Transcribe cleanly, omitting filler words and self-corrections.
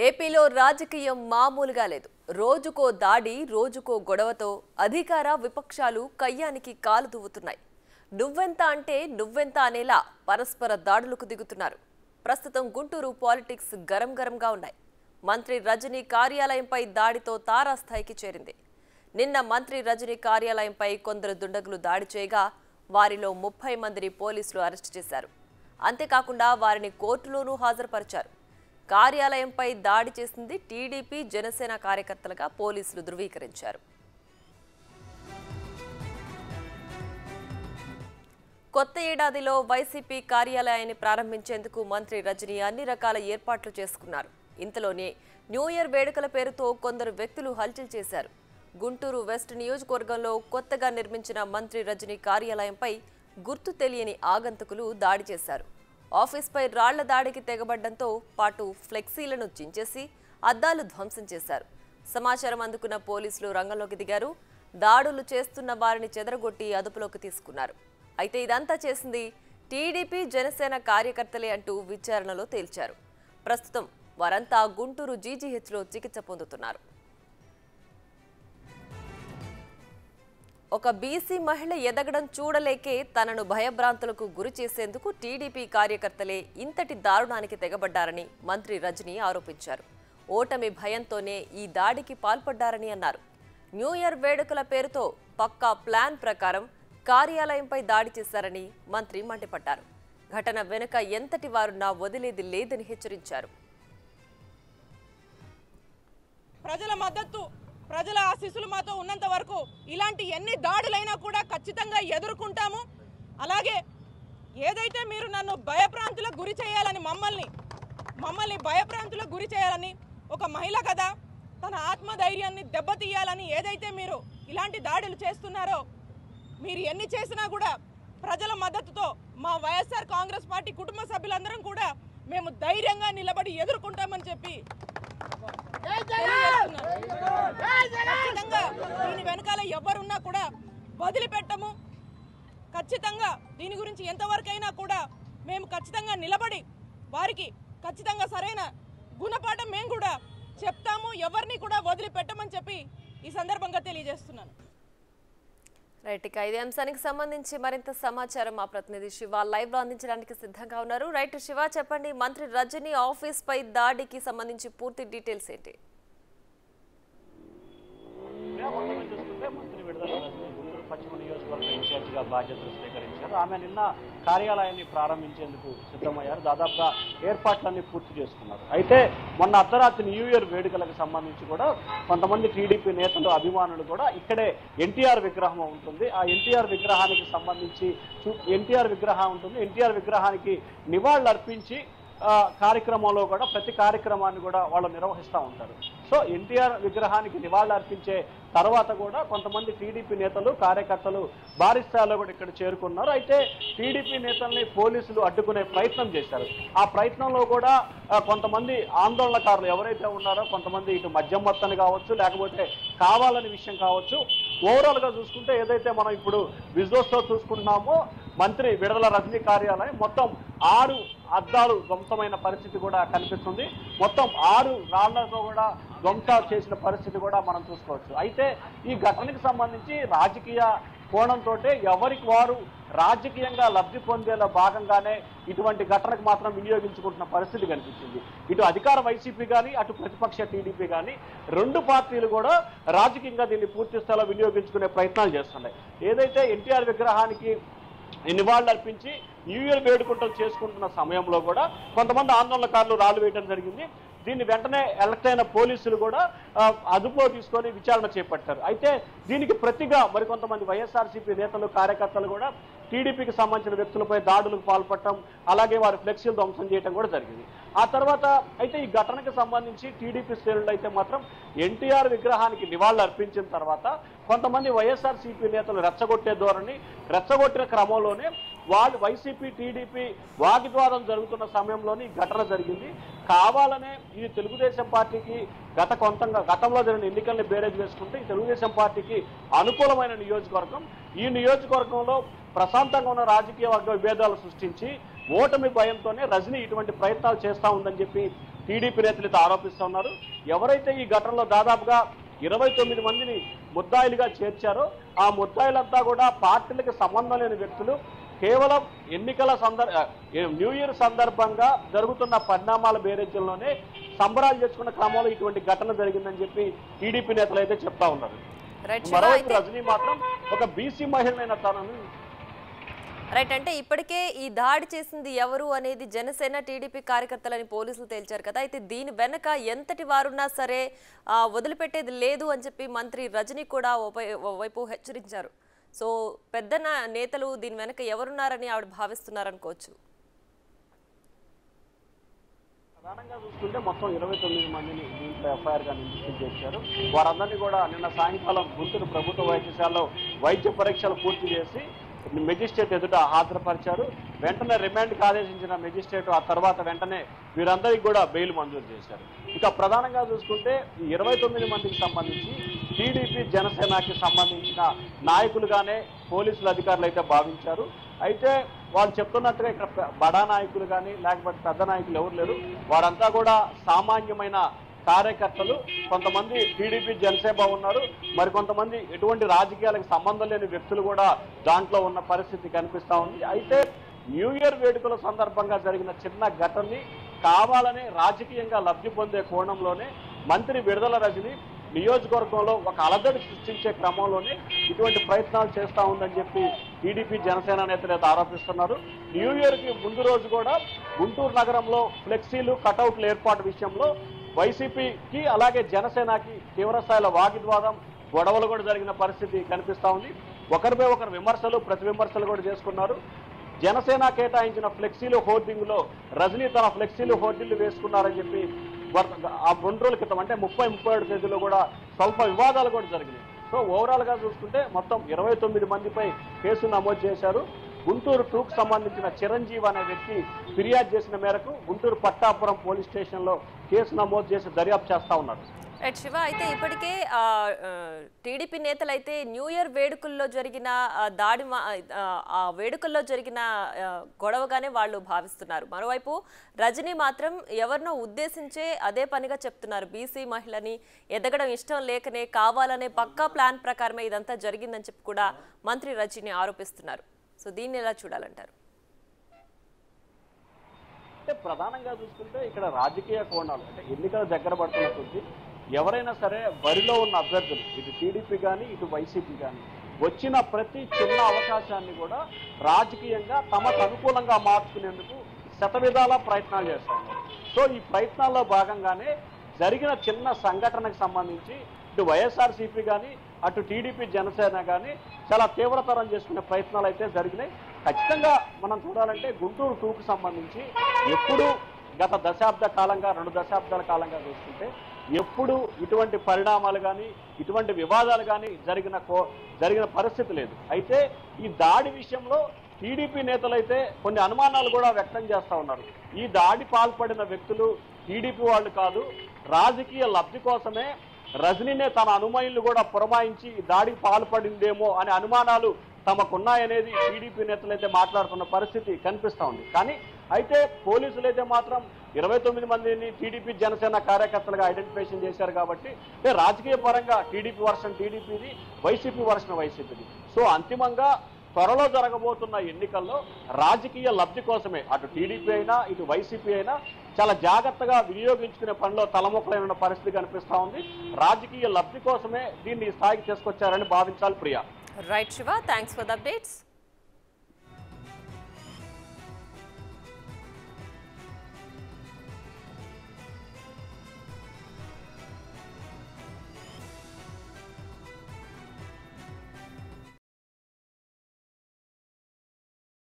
ఏపీలో రాజకీయం మామూలుగా లేదు. రోజుకో దాడి, రోజుకో గొడవతో అధికార విపక్షాలు కయ్యానికి కాలు దువ్వుతున్నాయి. నువ్వెంత అంటే నువ్వెంత అనేలా పరస్పర దాడులకు దిగుతున్నారు. ప్రస్తుతం గుంటూరు పాలిటిక్స్ గరంగా ఉన్నాయి. మంత్రి రజనీ కార్యాలయంపై దాడితో తారాస్థాయికి చేరింది. నిన్న మంత్రి రజనీ కార్యాలయంపై కొందరు దుండగులు దాడి చేయగా వారిలో 30 మందిని పోలీసులు అరెస్టు చేశారు. అంతేకాకుండా వారిని కోర్టులోనూ హాజరుపరిచారు. కార్యాలయంపై దాడి చేసింది టీడీపీ జనసేన కార్యకర్తలుగా పోలీసులు ధృవీకరించారు. కొత్త ఏడాదిలో వైసీపీ కార్యాలయాన్ని ప్రారంభించేందుకు మంత్రి రజనీ అన్ని రకాల ఏర్పాట్లు చేసుకున్నారు. ఇంతలోనే న్యూ ఇయర్ వేడుకల పేరుతో కొందరు వ్యక్తులు హల్చల్ చేశారు. గుంటూరు వెస్ట్ నియోజకవర్గంలో కొత్తగా నిర్మించిన మంత్రి రజనీ కార్యాలయంపై గుర్తు తెలియని ఆగంతకులు దాడి చేశారు. ఆఫీస్పై రాళ్ల దాడికి తెగబడ్డంతో పాటు ఫ్లెక్సీలను చించేసి అద్దాలు ధ్వంసం చేశారు. సమాచారం అందుకున్న పోలీసులు రంగంలోకి దిగారు. దాడులు చేస్తున్న వారిని చెదరగొట్టి అదుపులోకి తీసుకున్నారు. అయితే ఇదంతా చేసింది టీడీపీ జనసేన కార్యకర్తలే అంటూ విచారణలో తేల్చారు. ప్రస్తుతం వారంతా గుంటూరు జీజీహెచ్లో చికిత్స పొందుతున్నారు. ఒక బీసీ మహిళ ఎదగడం చూడలేకే తనను భయభ్రాంతులకు గురి చేసేందుకు టీడీపీ కార్యకర్తలే ఇంతటి దారుణానికి తెగబడ్డారని మంత్రి రజనీ ఆరోపించారు. ఓటమి భయంతోనే ఈ దాడికి పాల్పడ్డారని అన్నారు. న్యూ ఇయర్ వేడుకల పేరుతో పక్కా ప్లాన్ ప్రకారం కార్యాలయంపై దాడి చేశారని మంత్రి మండిపడ్డారు. ఘటన వెనుక ఎంతటి వారున్నా వదిలేది లేదని హెచ్చరించారు. ప్రజల మద్దతు, ప్రజల ఆశీస్సులు మాతో ఉన్నంత వరకు ఇలాంటి ఎన్ని దాడులైనా కూడా ఖచ్చితంగా ఎదుర్కొంటాము. అలాగే ఏదైతే మీరు నన్ను భయప్రాంతులకు గురి చేయాలని మమ్మల్ని భయప్రాంతులకు గురి చేయాలని, ఒక మహిళ కదా తన ఆత్మధైర్యాన్ని దెబ్బతీయాలని ఏదైతే మీరు ఇలాంటి దాడులు చేస్తున్నారో, మీరు ఎన్ని చేసినా కూడా ప్రజల మద్దతుతో మా వైఎస్ఆర్ కాంగ్రెస్ పార్టీ కుటుంబ సభ్యులందరం కూడా మేము ధైర్యంగా నిలబడి ఎదుర్కొంటామని చెప్పి ఖచ్చితంగా దీని వెనకాల ఎవరున్నా కూడా వదిలిపెట్టము. ఖచ్చితంగా దీని గురించి ఎంతవరకైనా కూడా మేము ఖచ్చితంగా నిలబడి వారికి ఖచ్చితంగా సరైన గుణపాఠం మేము కూడా చెప్తాము. ఎవరిని కూడా వదిలిపెట్టమని చెప్పి ఈ సందర్భంగా తెలియజేస్తున్నాను. రైట్, ఇక ఇదే అంశానికి సంబంధించి మరింత సమాచారం మా ప్రతినిధి శివ లైవ్ లో అందించడానికి సిద్ధంగా ఉన్నారు. రైట్ శివ, చెప్పండి, మంత్రి రజనీ ఆఫీస్ పై దాడికి సంబంధించి పూర్తి డీటెయిల్స్ ఏంటి? మంత్రి విడుదల గుంటూరు పశ్చిమ నియోజకవర్గ ఇన్ఛార్జిగా బాధ్యతలు స్వీకరించారు. ఆమె నిన్న కార్యాలయాన్ని ప్రారంభించేందుకు సిద్ధమయ్యారు. దాదాపుగా ఏర్పాట్లన్నీ పూర్తి చేసుకున్నారు. అయితే మొన్న అర్ధరాత్రి న్యూ ఇయర్ వేడుకలకు సంబంధించి కూడా కొంతమంది టీడీపీ నేతలు, అభిమానులు కూడా ఇక్కడే ఎన్టీఆర్ విగ్రహం ఉంటుంది, ఆ ఎన్టీఆర్ విగ్రహానికి సంబంధించి ఎన్టీఆర్ విగ్రహానికి నివాళులు అర్పించి కార్యక్రమంలో కూడా ప్రతి కార్యక్రమాన్ని కూడా వాళ్ళు నిర్వహిస్తూ ఉంటారు. సో ఎన్టీఆర్ విగ్రహానికి నివాళులు అర్పించే తర్వాత కూడా కొంతమంది టీడీపీ నేతలు, కార్యకర్తలు భారీ స్థాయిలో కూడా ఇక్కడ చేరుకున్నారు. అయితే టీడీపీ నేతల్ని పోలీసులు అడ్డుకునే ప్రయత్నం చేశారు. ఆ ప్రయత్నంలో కూడా కొంతమంది ఆందోళనకారులు ఎవరైతే ఉన్నారో, కొంతమంది ఇటు మద్యం మొత్తాన్ని కావచ్చు, లేకపోతే కావాలని విషయం కావచ్చు, ఓవరాల్గా చూసుకుంటే ఏదైతే మనం ఇప్పుడు విజువల్స్తో చూసుకుంటున్నామో మంత్రి విడుదల రజనీ కార్యాలయం మొత్తం 6 అద్దాలు ధ్వంసమైన పరిస్థితి కూడా కనిపిస్తుంది. మొత్తం 6 రాళ్లతో కూడా ధ్వంసం చేసిన పరిస్థితి కూడా మనం చూసుకోవచ్చు. అయితే ఈ ఘటనకు సంబంధించి రాజకీయ కోణంతో ఎవరికి వారు రాజకీయంగా లబ్ధి పొందేలా భాగంగానే ఇటువంటి ఘటనకు మాత్రం వినియోగించుకుంటున్న పరిస్థితి కనిపించింది. ఇటు అధికార వైసీపీ కానీ, అటు ప్రతిపక్ష టీడీపీ కానీ, 2 పార్టీలు కూడా రాజకీయంగా దీన్ని పూర్తి స్థాయిలో వినియోగించుకునే ప్రయత్నాలు చేస్తున్నాయి. ఏదైతే ఎన్టీఆర్ విగ్రహానికి నివాళులు అర్పించి న్యూ ఇయర్ వేడుకుంటూ చేసుకుంటున్న సమయంలో కూడా కొంతమంది ఆందోళనకారులు రాళ్లు వేయడం జరిగింది. దీన్ని వెంటనే ఎలక్ట్ అయిన పోలీసులు కూడా అదుపులో తీసుకొని విచారణ చేపట్టారు. అయితే దీనికి ప్రతిగా మరికొంతమంది వైఎస్ఆర్సీపీ నేతలు, కార్యకర్తలు కూడా టీడీపీకి సంబంధించిన వ్యక్తులపై దాడులకు పాల్పడటం, అలాగే వారి ఫ్లెక్సీలు ధ్వంసం చేయడం కూడా జరిగింది. ఆ తర్వాత అయితే ఈ ఘటనకు సంబంధించి టీడీపీ శ్రేణులు అయితే మాత్రం ఎన్టీఆర్ విగ్రహానికి నివాళులు అర్పించిన తర్వాత కొంతమంది వైఎస్ఆర్సీపీ నేతలు రెచ్చగొట్టిన క్రమంలోనే వాళ్ళు వైసీపీ, టీడీపీ వాగ్వివాదం జరుగుతున్న సమయంలోనే ఈ ఘటన జరిగింది. కావాలనే ఇది తెలుగుదేశం పార్టీకి గతంలో జరిగిన ఎన్నికల్ని బేరేజ్ వేసుకుంటే ఈ తెలుగుదేశం పార్టీకి అనుకూలమైన నియోజకవర్గం. ఈ నియోజకవర్గంలో ప్రశాంతంగా ఉన్న రాజకీయ వర్గ విభేదాలు సృష్టించి ఓటమి భయంతోనే రజనీ ఇటువంటి ప్రయత్నాలు చేస్తూ ఉందని చెప్పి టీడీపీ నేతలు అయితే ఆరోపిస్తున్నారు. ఎవరైతే ఈ ఘటనలో దాదాపుగా 29 మందిని ముద్దాయిలుగా చేర్చారో ఆ ముద్దాయిలంతా కూడా పార్టీలకు సంబంధం లేని వ్యక్తులు. కేవలం ఎన్నికల న్యూ ఇయర్ సందర్భంగా జరుగుతున్న పరిణామాల బేరేజ్యంలోనే సంబరాలు చేసుకున్న క్రమంలో ఇటువంటి ఘటన జరిగిందని చెప్పి టీడీపీ నేతలు అయితే చెప్తా ఉన్నారు. మరోవైపు రజనీ మాత్రం ఒక బీసీ మహిళైన తనను రైట్ అంటే ఇప్పటికే ఈ దాడి చేసింది ఎవరు అనేది జనసేన టీడీపీ కార్యకర్తలని పోలీసులు తేల్చారు కదా. అయితే దీని వెనక ఎంతటి వారున్నా సరే వదిలిపెట్టేది లేదు అని చెప్పి మంత్రి రజనీ కూడా వైపు హెచ్చరించారు. సో పెద్ద నేతలు దీని వెనక ఎవరున్నారని ఆవిడ భావిస్తున్నారనుకోవచ్చు. ప్రధానంగా చూసుకుంటే మొత్తం 29 మందిని దీంట్లో ఎఫ్ఐఆర్ గా నిందితులు చేశారు. వారందరినీ కూడా నిన్న సాయంకాలం గుంటూరు ప్రభుత్వ వైద్యశాలలో వైద్య పరీక్షలు పూర్తి చేసి మెజిస్ట్రేట్ ఎదుట హాజరుపరిచారు. వెంటనే రిమాండ్కి ఆదేశించిన మెజిస్ట్రేట్ ఆ తర్వాత వెంటనే వీరందరికీ కూడా బెయిల్ మంజూరు చేశారు. ఇక ప్రధానంగా చూసుకుంటే ఈ 29 మందికి సంబంధించి టీడీపీ జనసేనకి సంబంధించిన నాయకులుగానే పోలీసులు అధికారులు అయితే భావించారు. అయితే వాళ్ళు చెప్తున్నట్టుగా ఇక్కడ బడా నాయకులు కానీ లేకపోతే పెద్ద నాయకులు ఎవరు లేరు. వారంతా కూడా సామాన్యమైన కార్యకర్తలు. కొంతమంది టీడీపీ జనసేన ఉన్నారు, మరికొంతమంది ఎటువంటి రాజకీయాలకు సంబంధం లేని వ్యక్తులు కూడా దాంట్లో ఉన్న పరిస్థితి కనిపిస్తా ఉంది. అయితే న్యూ ఇయర్ వేడుకల సందర్భంగా జరిగిన చిన్న ఘటనని కావాలని రాజకీయంగా లబ్ధి పొందే కోణంలోనే మంత్రి విడుదల రజని నియోజకవర్గంలో ఒక అలజడి సృష్టించే క్రమంలోనే ఇటువంటి ప్రయత్నాలు చేస్తూ ఉందని చెప్పి టీడీపీ జనసేన నేతలు అయితే ఆరోపిస్తున్నారు. న్యూ ఇయర్కి ముందు రోజు కూడా గుంటూరు నగరంలో ఫ్లెక్సీలు కటౌట్ల ఏర్పాటు విషయంలో వైసీపీకి అలాగే జనసేనకి తీవ్రస్థాయిలో వాగ్వివాదం గొడవలు కూడా జరిగిన పరిస్థితి కనిపిస్తా ఉంది. ఒకరిపై ఒకరు విమర్శలు ప్రతి విమర్శలు కూడా చేసుకున్నారు. జనసేన కేటాయించిన ఫ్లెక్సీలు హోర్డింగ్లో రజనీ తన ఫ్లెక్సీలు హోర్డింగ్లు వేసుకున్నారని చెప్పి ఆ 2 రోజుల క్రితం అంటే 30-37 తేదీలో కూడా స్వల్ప వివాదాలు కూడా జరిగినాయి. సో ఓవరాల్గా చూసుకుంటే మొత్తం 29 మందిపై కేసు నమోదు చేశారు. గుంటూరు 2కు సంబంధించిన చిరంజీవి అనే వ్యక్తి ఫిర్యాదు చేసిన మేరకు గుంటూరు పట్టాపురం పోలీస్ స్టేషన్లో కేసు నమోదు చేసి దర్యాప్తు చేస్తా ఉన్నారు. రైట్ శివ, అయితే ఇప్పటికే టీడీపీ నేతలు అయితే న్యూ ఇయర్ వేడుకల్లో జరిగిన దాడి ఆ వేడుకల్లో జరిగిన గొడవగానే వాళ్ళు భావిస్తున్నారు. మరోవైపు రజనీ మాత్రం ఎవరినో ఉద్దేశించే అదే పనిగా చెప్తున్నారు. బీసీ మహిళని ఎదగడం ఇష్టం లేకనే కావాలనే పక్కా ప్లాన్ ప్రకారమే ఇదంతా జరిగిందని చెప్పి కూడా మంత్రి రజనీ ఆరోపిస్తున్నారు. సో దీన్ని ఎలా చూడాలంటారు? అంటే ప్రధానంగా చూసుకుంటే ఇక్కడ రాజకీయ కోణాలు అంటే ఎన్నికల దగ్గర పడుతున్న కొద్దీ ఎవరైనా సరే బరిలో ఉన్న అభ్యర్థులు ఇటు టీడీపీ కానీ ఇటు వైసీపీ కానీ వచ్చిన ప్రతి చిన్న అవకాశాన్ని కూడా రాజకీయంగా తమకు అనుకూలంగా మార్చుకునేందుకు శతవిధాల ప్రయత్నాలు చేస్తూ ఉన్నారు. సో ఈ ప్రయత్నాల్లో భాగంగానే జరిగిన చిన్న సంఘటనకు సంబంధించి ఇటు వైఎస్ఆర్సీపీ కానీ అటు టీడీపీ జనసేన కానీ చాలా తీవ్రతరం చేసుకునే ప్రయత్నాలు అయితే జరిగినాయి. ఖచ్చితంగా మనం చూడాలంటే గుంటూరు 2కు సంబంధించి ఎప్పుడు గత దశాబ్ద కాలంగా 2 దశాబ్దాల కాలంగా చూసుకుంటే ఎప్పుడు ఇటువంటి పరిణామాలు కానీ ఇటువంటి వివాదాలు కానీ జరిగిన పరిస్థితి లేదు. అయితే ఈ దాడి విషయంలో టీడీపీ నేతలైతే కొన్ని అనుమానాలు కూడా వ్యక్తం చేస్తూ ఉన్నారు. ఈ దాడి పాల్పడిన వ్యక్తులు టీడీపీ వాళ్ళు కాదు, రాజకీయ లబ్ధి కోసమే రజనీనే తన అనుమతులు కూడా పురమాయించి ఈ దాడికి పాల్పడిందేమో అనే అనుమానాలు తమకున్నాయనేది టీడీపీ నేతలు అయితే మాట్లాడుతున్న పరిస్థితి కనిపిస్తూ ఉంది. కానీ అయితే పోలీసులు అయితే మాత్రం 29 మందిని టీడీపీ జనసేన కార్యకర్తలుగా ఐడెంటిఫికేషన్ చేశారు. కాబట్టి అంటే రాజకీయ పరంగా టీడీపీ వర్షన్ టీడీపీది, వైసీపీ వర్షన్ వైసీపీది. సో అంతిమంగా త్వరలో జరగబోతున్న ఎన్నికల్లో రాజకీయ లబ్ధి కోసమే అటు టీడీపీ అయినా ఇటు వైసీపీ అయినా చాలా జాగ్రత్తగా వినియోగించుకునే పనిలో తలముఖలైన పరిస్థితి కనిపిస్తూ ఉంది. రాజకీయ లబ్ధి కోసమే దీన్ని స్థాయికి తీసుకొచ్చారని భావించాలి Priya. Right Shiva, thanks for the updates.